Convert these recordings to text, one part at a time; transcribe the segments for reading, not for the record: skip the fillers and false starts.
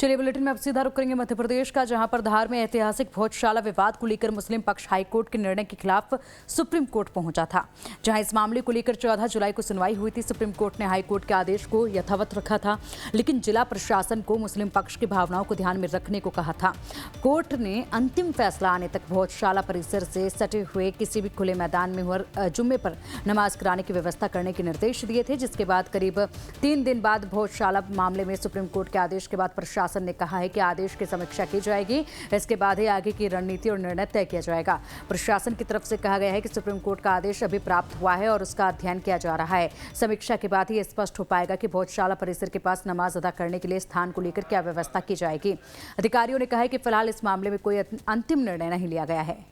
चलिए बुलेटिन में अब सीधा रुक करेंगे मध्य प्रदेश का, जहां पर धार में ऐतिहासिक भोजशाला विवाद को लेकर मुस्लिम पक्ष हाईकोर्ट के निर्णय के खिलाफ सुप्रीम कोर्ट पहुंचा था। जहां इस मामले को लेकर 14 जुलाई को सुनवाई हुई थी। सुप्रीम कोर्ट ने हाईकोर्ट के आदेश को यथावत रखा था, लेकिन जिला प्रशासन को मुस्लिम पक्ष की भावनाओं को ध्यान में रखने को कहा था। कोर्ट ने अंतिम फैसला आने तक भोजशाला परिसर से सटे हुए किसी भी खुले मैदान में हुए जुम्मे पर नमाज कराने की व्यवस्था करने के निर्देश दिए थे, जिसके बाद करीब 3 दिन बाद भोजशाला मामले में सुप्रीम कोर्ट के आदेश के बाद प्रशासन ने कहा है कि आदेश की समीक्षा की जाएगी। इसके बाद ही आगे की रणनीति और निर्णय तय किया जाएगा। प्रशासन की तरफ से कहा गया है कि सुप्रीम कोर्ट का आदेश अभी प्राप्त हुआ है और उसका अध्ययन किया जा रहा है। समीक्षा के बाद ही स्पष्ट हो पाएगा कि भोजशाला परिसर के पास नमाज अदा करने के लिए स्थान को लेकर क्या व्यवस्था की जाएगी। अधिकारियों ने कहा है कि फिलहाल इस मामले में कोई अंतिम निर्णय नहीं लिया गया है।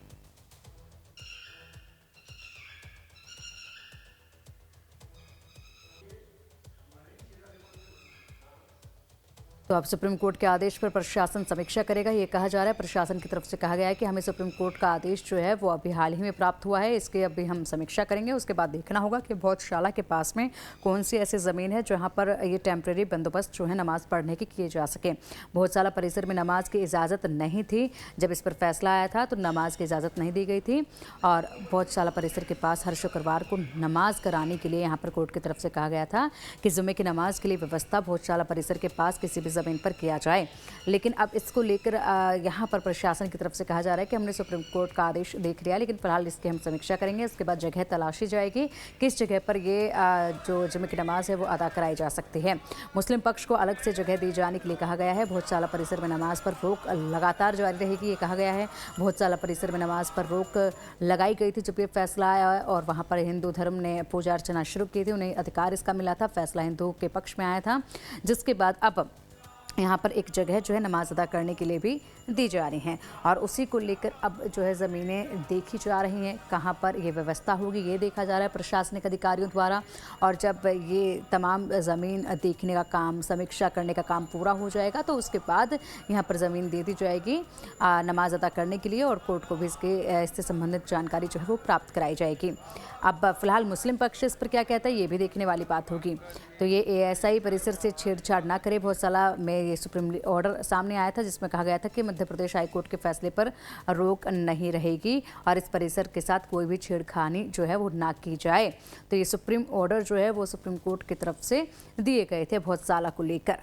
तो अब सुप्रीम कोर्ट के आदेश पर प्रशासन समीक्षा करेगा, ये कहा जा रहा है। प्रशासन की तरफ से कहा गया है कि हमें सुप्रीम कोर्ट का आदेश जो है वो अभी हाल ही में प्राप्त हुआ है, इसके अभी हम समीक्षा करेंगे। उसके बाद देखना होगा कि भोजशाला के पास में कौन सी ऐसी ज़मीन है जहां पर ये टेम्प्रेरी बंदोबस्त जो है नमाज पढ़ने की किए जा सके। भोजशाला परिसर में नमाज की इजाज़त नहीं थी। जब इस पर फैसला आया था तो नमाज की इजाज़त नहीं दी गई थी और भोजशाला परिसर के पास हर शुक्रवार को नमाज कराने के लिए यहाँ पर कोर्ट की तरफ से कहा गया था कि जुम्मे की नमाज के लिए व्यवस्था भोजशाला परिसर के पास किसी भी ज़मीन पर किया जाए। लेकिन अब इसको लेकर यहाँ पर प्रशासन की तरफ से कहा जा रहा है कि हमने सुप्रीम कोर्ट का आदेश देख लिया, लेकिन फिलहाल इसकी हम समीक्षा करेंगे। इसके बाद जगह तलाशी जाएगी किस जगह पर ये जो जुम्मे की नमाज है वो अदा कराई जा सकती है। मुस्लिम पक्ष को अलग से जगह दी जाने के लिए कहा गया है। भोजशाला परिसर में नमाज पर रोक लगातार जारी रहेगी, ये कहा गया है। भोजशाला परिसर में नमाज पर रोक लगाई गई थी जब ये फैसला आया और वहाँ पर हिंदू धर्म ने पूजा अर्चना शुरू की थी, उन्हें अधिकार इसका मिला था। फैसला हिंदुओं के पक्ष में आया था, जिसके बाद अब यहाँ पर एक जगह जो है नमाज अदा करने के लिए भी दी जा रही हैं और उसी को लेकर अब जो है ज़मीनें देखी जा रही हैं, कहाँ पर ये व्यवस्था होगी ये देखा जा रहा है प्रशासनिक अधिकारियों द्वारा। और जब ये तमाम ज़मीन देखने का काम, समीक्षा करने का काम पूरा हो जाएगा तो उसके बाद यहाँ पर ज़मीन दे दी जाएगी नमाज अदा करने के लिए और कोर्ट को भी इससे संबंधित जानकारी जो है वो प्राप्त कराई जाएगी। अब फिलहाल मुस्लिम पक्ष इस पर क्या कहता है ये भी देखने वाली बात होगी। तो ये ASI परिसर से छेड़छाड़ ना करे, भोजशाला में ये सुप्रीम ऑर्डर सामने आया था जिसमें कहा गया था कि मध्य प्रदेश हाईकोर्ट के फैसले पर रोक नहीं रहेगी और इस परिसर के साथ कोई भी छेड़खानी जो है वो ना की जाए। तो ये सुप्रीम ऑर्डर जो है वो सुप्रीम कोर्ट की तरफ से दिए गए थे भोजशाला को लेकर।